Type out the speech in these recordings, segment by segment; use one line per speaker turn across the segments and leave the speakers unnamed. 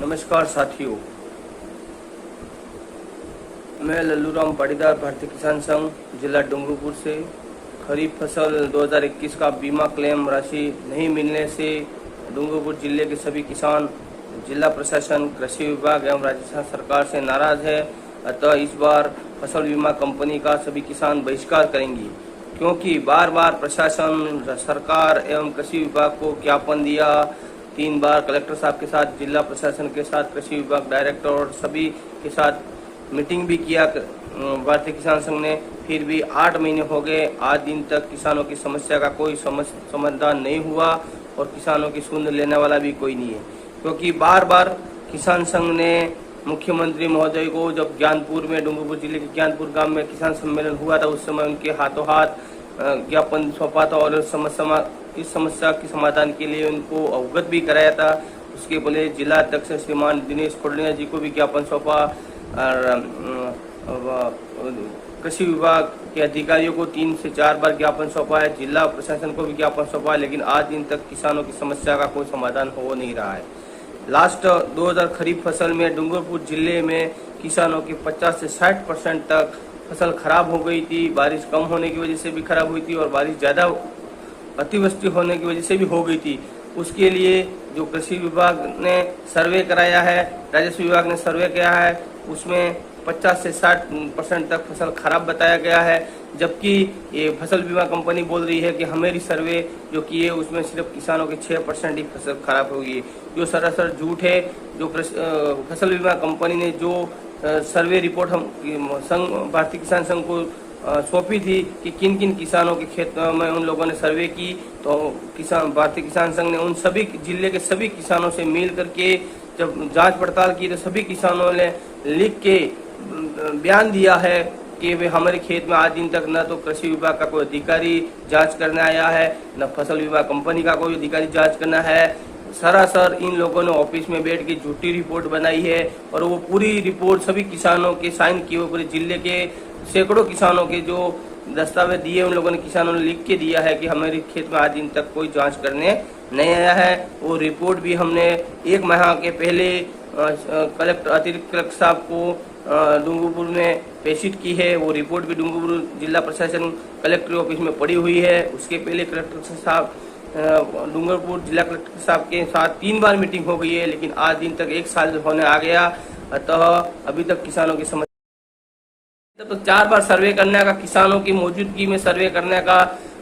नमस्कार साथियों, मैं लल्लू राम पाटीदार, भारतीय किसान संघ, जिला डूंगरपुर से। खरीफ फसल 2021 का बीमा क्लेम राशि नहीं मिलने से डूंगरपुर जिले के सभी किसान जिला प्रशासन, कृषि विभाग एवं राजस्थान सरकार से नाराज है। अतः इस बार फसल बीमा कंपनी का सभी किसान बहिष्कार करेंगे, क्योंकि बार बार प्रशासन, सरकार एवं कृषि विभाग को ज्ञापन दिया। 3 बार कलेक्टर साहब के साथ, जिला प्रशासन के साथ, कृषि विभाग डायरेक्टर और सभी के साथ मीटिंग भी किया भारतीय किसान संघ ने। फिर भी 8 महीने हो गए, आज दिन तक किसानों की समस्या का कोई समाधान नहीं हुआ और किसानों की सुन लेने वाला भी कोई नहीं है। क्योंकि बार बार किसान संघ ने मुख्यमंत्री महोदय को, जब ज्ञानपुर में, डूंगरपुर जिले के ज्ञानपुर गांव में किसान सम्मेलन हुआ था, उस समय उनके हाथों हाथ ज्ञापन सौंपा था और इस समस्या के समाधान के लिए उनको अवगत भी कराया था। उसके बोले जिला अध्यक्ष श्रीमान दिनेश खोडलिया जी को भी ज्ञापन सौंपा और कृषि विभाग के अधिकारियों को 3 से 4 बार ज्ञापन सौंपा है, जिला प्रशासन को भी ज्ञापन सौंपा है, लेकिन आज दिन तक किसानों की समस्या का कोई समाधान हो नहीं रहा है। लास्ट 2000 खरीफ फसल में डूंगरपुर जिले में किसानों की 50 से 60% तक फसल खराब हो गई थी। बारिश कम होने की वजह से भी खराब हुई थी और बारिश ज़्यादा अतिवृष्टि होने की वजह से भी हो गई थी। उसके लिए जो कृषि विभाग ने सर्वे कराया है, राजस्व विभाग ने सर्वे किया है, उसमें 50 से 60% तक फसल खराब बताया गया है। जबकि ये फसल बीमा कंपनी बोल रही है कि हमारी सर्वे जो की है उसमें सिर्फ किसानों के 6% ही फसल खराब होगी, जो सरासर झूठ है। जो फसल बीमा कंपनी ने जो सर्वे रिपोर्ट हम भारतीय किसान संघ को सौंपी थी कि किन किन किसानों के खेतों में उन लोगों ने सर्वे की, तो भारतीय किसान संघ ने उन सभी जिले के सभी किसानों से मिल करके जब जांच पड़ताल की तो सभी किसानों ने लिख के बयान दिया है कि वे हमारे खेत में आज दिन तक न तो कृषि विभाग का कोई अधिकारी जांच करने आया है, न फसल बीमा कंपनी का कोई अधिकारी जांच करना है। सरासर इन लोगों ने ऑफिस में बैठ के झूठी रिपोर्ट बनाई है और वो पूरी रिपोर्ट सभी किसानों के साइन किए हुए, पूरे जिले के सैकड़ों किसानों के जो दस्तावेज दिए उन लोगों ने, किसानों ने लिख के दिया है कि हमारे खेत में आज दिन तक कोई जांच करने नहीं आया है। वो रिपोर्ट भी हमने 1 माह के पहले अतिरिक्त कलेक्टर साहब को डूंगरपुर में प्रेषित की है। वो रिपोर्ट भी डूंगरपुर जिला प्रशासन कलेक्टर ऑफिस में पड़ी हुई है। उसके पहले कलेक्टर साहब डूंगरपुर जिला कलेक्टर साहब के साथ 3 बार मीटिंग हो गई है, लेकिन आज दिन तक 1 साल होने आ गया। अतः अभी तक किसानों की समस्या, तो 4 बार सर्वे करने का, किसानों की मौजूदगी में सर्वे करने का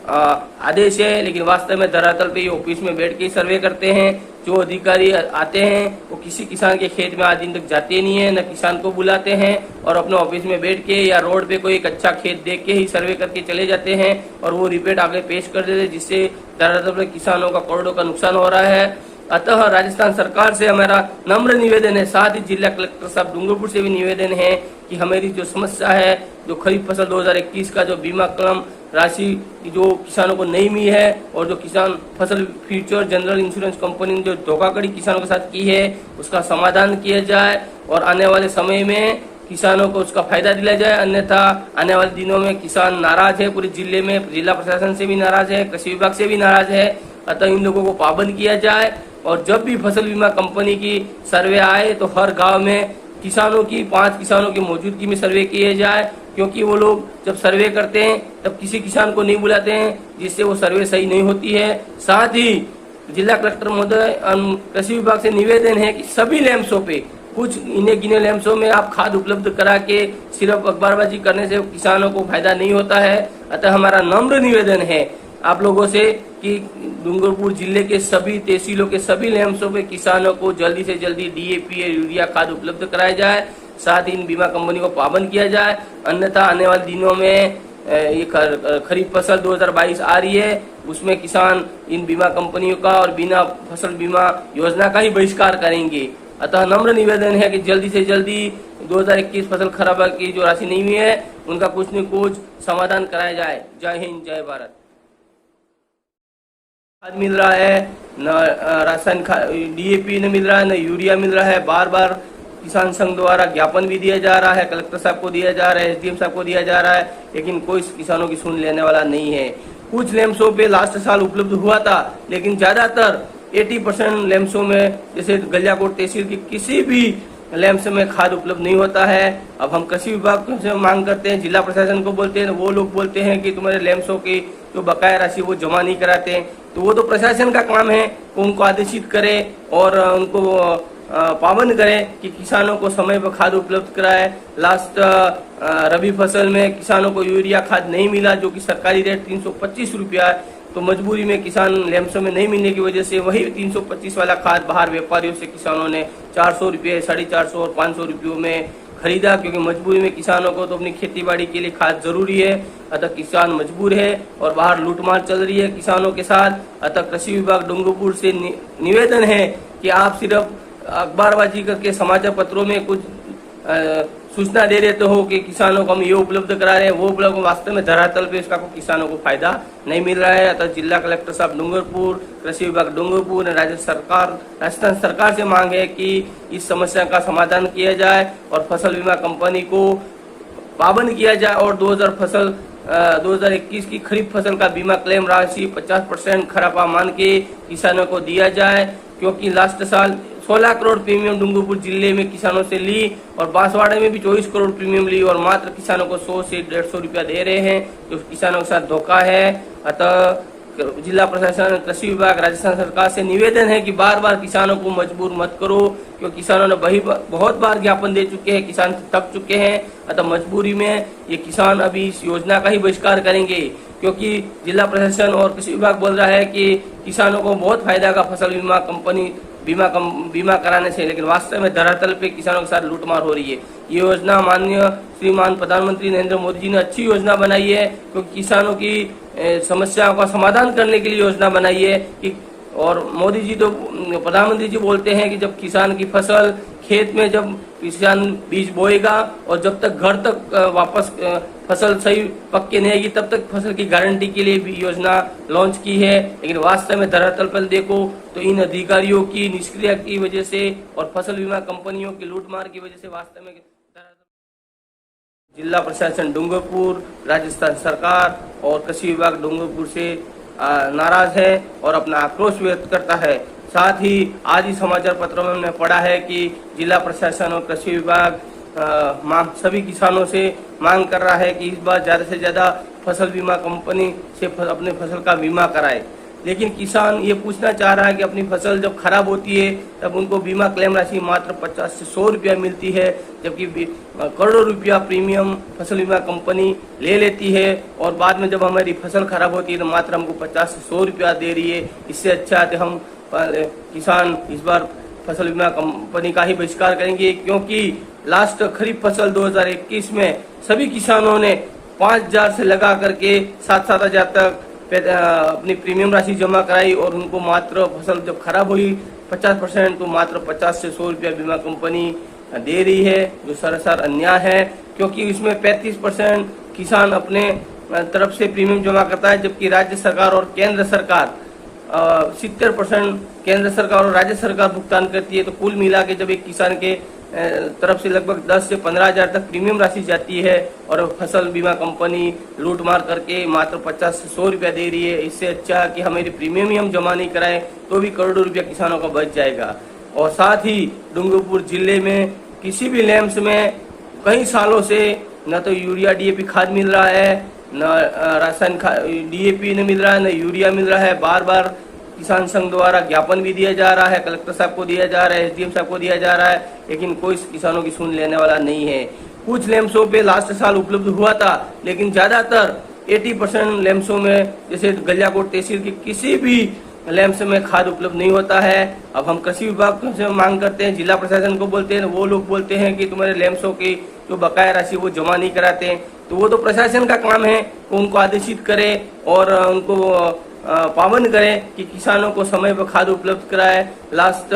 आदेश है, लेकिन वास्तव में धरातल पे ये ऑफिस में बैठ के सर्वे करते हैं। जो अधिकारी आते हैं वो किसी किसान के खेत में आज दिन तक जाते नहीं है, न किसान को बुलाते हैं और अपने ऑफिस में बैठ के या रोड पे कोई एक अच्छा खेत देख के ही सर्वे करके चले जाते हैं और वो रिपोर्ट आगे पेश कर देते हैं, जिससे धरातल पे किसानों का करोड़ों का नुकसान हो रहा है। अतः राजस्थान सरकार से हमारा नम्र निवेदन है, साथ ही जिला कलेक्टर साहब डूंगरपुर से भी निवेदन है कि हमारी जो समस्या है, जो खरीफ फसल 2021 का जो बीमा क्लेम राशि जो किसानों को नहीं मिली है और जो किसान फसल फ्यूचर जनरल इंश्योरेंस कंपनी ने जो धोखाधड़ी किसानों के साथ की है, उसका समाधान किया जाए और आने वाले समय में किसानों को उसका फायदा दिलाया जाए। अन्यथा आने वाले दिनों में किसान नाराज है, पूरे जिले में जिला प्रशासन से भी नाराज है, कृषि विभाग से भी नाराज है। अतः इन लोगों को पाबंद किया जाए और जब भी फसल बीमा कंपनी की सर्वे आए तो हर गांव में किसानों की 5 किसानों की मौजूदगी में सर्वे किए जाए, क्योंकि वो लोग जब सर्वे करते हैं तब किसी किसान को नहीं बुलाते हैं, जिससे वो सर्वे सही नहीं होती है। साथ ही जिला कलेक्टर महोदय कृषि विभाग से निवेदन है कि सभी लैंप्सों पे, कुछ इन्हें गिने लैंप्सों में आप खाद उपलब्ध करा के सिर्फ अखबारबाजी करने से किसानों को फायदा नहीं होता है। अतः हमारा नम्र निवेदन है आप लोगों से कि डूंगरपुर जिले के सभी तहसीलों के सभी लैंप्सों पे किसानों को जल्दी से जल्दी DAP या यूरिया खाद उपलब्ध कराया जाए, साथ ही इन बीमा कंपनी को पाबंद किया जाए। अन्यथा आने वाले दिनों में ये खरीफ फसल 2022 आ रही है, उसमें किसान इन बीमा कंपनियों का और बिना फसल बीमा योजना का ही बहिष्कार करेंगे। अतः नम्र निवेदन है कि जल्दी से जल्दी 2021 फसल खराब की जो राशि नहीं हुई है उनका कुछ न कुछ समाधान कराया जाए। जय हिंद, जय भारत। खाद मिल रहा है, न रासायनिक DAP न मिल रहा है, न यूरिया मिल रहा है। बार बार किसान संघ द्वारा ज्ञापन भी दिया जा रहा है, कलेक्टर साहब को दिया जा रहा है, SDM साहब को दिया जा रहा है, लेकिन कोई किसानों की सुन लेने वाला नहीं है। कुछ लैंप्सों पे लास्ट साल उपलब्ध हुआ था, लेकिन ज्यादातर 80% लैम्प्सों में, जैसे गलियाकोट तहसील की किसी भी लैम्प्स में खाद उपलब्ध नहीं होता है। अब हम कृषि विभाग से मांग करते हैं, जिला प्रशासन को बोलते हैं, वो लोग बोलते हैं कि तुम्हारे लैम्प्सों की जो बकाया राशि वो जमा नहीं कराते हैं। तो वो तो प्रशासन का काम है कि उनको आदेशित करे और उनको पाबंद करे कि किसानों को समय पर खाद उपलब्ध कराए। लास्ट रबी फसल में किसानों को यूरिया खाद नहीं मिला, जो कि सरकारी रेट 325 रुपया है। तो मजबूरी में किसान लैम्प्सों में नहीं मिलने की वजह से वही 325 वाला खाद बाहर व्यापारियों से किसानों ने 400 रुपये, 450 और 500 रुपयों में खरीदा, क्योंकि मजबूरी में किसानों को तो अपनी खेती बाड़ी के लिए खाद जरूरी है। अतः किसान मजबूर है और बाहर लूटमार चल रही है किसानों के साथ। अतः कृषि विभाग डूंगरपुर से निवेदन है कि आप सिर्फ अखबारबाजी करके समाचार पत्रों में कुछ सूचना दे देते हो कि किसानों को हम ये उपलब्ध करा रहे हैं, वो उपलब्ध, वास्तव में धरातल पे इसका किसानों को फायदा नहीं मिल रहा है। अतः जिला कलेक्टर साहब डूंगरपुर, कृषि विभाग डूंगरपुर, राजस्थान सरकार से मांग है कि इस समस्या का समाधान किया जाए और फसल बीमा कंपनी को पाबंद किया जाए और 2021 की खरीफ फसल का बीमा क्लेम राशि 50% खराबा मान के किसानों को दिया जाए, क्योंकि लास्ट साल 16 करोड़ प्रीमियम डूंगरपुर जिले में किसानों से ली और बांसवाड़े में भी 24 करोड़ प्रीमियम ली और मात्र किसानों को 100 से 150 रुपया दे रहे हैं, जो किसानों के साथ धोखा है। अतः जिला प्रशासन, कृषि विभाग, राजस्थान सरकार से निवेदन है कि बार बार किसानों को मजबूर मत करो, क्योंकि किसानों ने बहुत बार ज्ञापन दे चुके हैं, किसान थक चुके हैं। अतः मजबूरी में ये किसान अभी इस योजना का ही बहिष्कार करेंगे, क्योंकि जिला प्रशासन और कृषि विभाग बोल रहा है कि किसानों को बहुत फायदा का फसल बीमा कंपनी बीमा कराने से, लेकिन वास्तव में धरातल पे किसानों के साथ लूटमार हो रही है। ये योजना माननीय श्रीमान प्रधानमंत्री नरेंद्र मोदी जी ने अच्छी योजना बनाई है, क्योंकि किसानों की समस्याओं का समाधान करने के लिए योजना बनाई है कि, और मोदी जी तो, प्रधानमंत्री जी बोलते हैं कि जब किसान की फसल खेत में, जब किसान बीज बोएगा और जब तक घर तक वापस फसल सही पक के नहीं आएगी, तब तक फसल की गारंटी के लिए भी योजना लॉन्च की है। लेकिन वास्तव में धरातल पर देखो तो इन अधिकारियों की निष्क्रियता की वजह से और फसल बीमा कंपनियों की लूटमार की वजह से वास्तव में जिला प्रशासन डूंगरपुर, राजस्थान सरकार और कृषि विभाग डूंगरपुर से नाराज है और अपना आक्रोश व्यक्त करता है। साथ ही आज ही समाचार पत्रों में हमने पढ़ा है कि जिला प्रशासन और कृषि विभाग सभी किसानों से मांग कर रहा है कि इस बार ज्यादा से ज्यादा फसल बीमा कंपनी से अपने फसल का बीमा कराए। लेकिन किसान ये पूछना चाह रहा है कि अपनी फसल जब खराब होती है तब उनको बीमा क्लेम राशि मात्र 50 से 100 रुपया मिलती है, जबकि करोड़ों रुपया प्रीमियम फसल बीमा कंपनी ले लेती है और बाद में जब हमारी फसल खराब होती है तो मात्र हमको 50 से 100 रुपया दे रही है। इससे अच्छा है हम किसान इस बार फसल बीमा कंपनी का ही बहिष्कार करेंगे, क्योंकि लास्ट खरीफ फसल 2021 में सभी किसानों ने 5,000 से लगा करके 7,000 तक अपनी प्रीमियम राशि जमा कराई और उनको मात्र फसल जब खराब हुई 50%, तो मात्र 50 से 100 रुपया बीमा कंपनी दे रही है, जो सरासर अन्याय है। क्योंकि इसमें 35% किसान अपने तरफ से प्रीमियम जमा करता है, जबकि राज्य सरकार और केंद्र सरकार 70% केंद्र सरकार और राज्य सरकार भुगतान करती है। तो कुल मिला के जब एक किसान के तरफ से लगभग 10 से 15,000 तक प्रीमियम राशि जाती है और फसल बीमा कंपनी लूटमार करके मात्र 50 से 100 रुपया दे रही है। इससे अच्छा कि हमारी प्रीमियम ही हम जमा नहीं कराएं तो भी करोड़ों रुपया किसानों का बच जाएगा। और साथ ही डूंगरपुर जिले में किसी भी लैम्प्स में कई सालों से न तो यूरिया डीएपी खाद मिल रहा है, न रासायनिक डीएपी नहीं मिल रहा है, न यूरिया मिल रहा है। बार बार किसान संघ द्वारा ज्ञापन भी दिया जा रहा है, कलेक्टर साहब को दिया जा रहा है, एसडीएम साहब को दिया जा रहा है, लेकिन कोई किसानों की सुन लेने वाला नहीं है। कुछ लैम्प्सों पे लास्ट साल उपलब्ध हुआ था, लेकिन ज्यादातर 80% लैम्प्सों में, जैसे गलियाकोट तहसील की किसी भी लैम्प्स में खाद उपलब्ध नहीं होता है। अब हम कृषि विभाग से मांग करते हैं, जिला प्रशासन को बोलते हैं, वो लोग बोलते हैं कि तुम्हारे लैम्प्सों की जो बकाया राशि वो जमा नहीं कराते हैं। तो वो तो प्रशासन का काम है कि उनको आदेशित करे और उनको पाबंद करें कि किसानों को समय पर खाद उपलब्ध कराए। लास्ट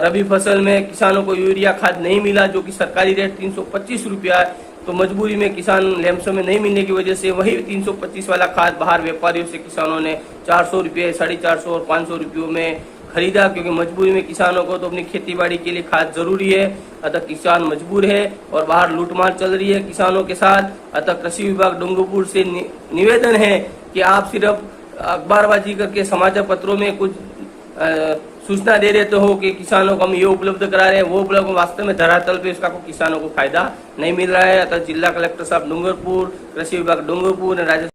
रबी फसल में किसानों को यूरिया खाद नहीं मिला, जो कि सरकारी रेट 325 रुपया है। तो मजबूरी में किसान लैम्प्सों में नहीं मिलने की वजह से वही 325 वाला खाद बाहर व्यापारियों से किसानों ने 400 रुपये, 450 और 500 रुपयों में खरीदा, क्योंकि मजबूरी में किसानों को तो अपनी खेती बाड़ी के लिए खाद जरूरी है। अतः किसान मजबूर है और बाहर लूटमार चल रही है किसानों के साथ। अतः कृषि विभाग डूंगरपुर से निवेदन है कि आप सिर्फ अखबारबाजी करके समाचार पत्रों में कुछ सूचना दे देते हो कि किसानों को हम ये उपलब्ध करा रहे हैं, वो उपलब्ध वास्तव में धरातल पे इसका किसानों को फायदा नहीं मिल रहा है। अतः जिला कलेक्टर साहब डूंगरपुर, कृषि विभाग डूंगरपुर, राज्य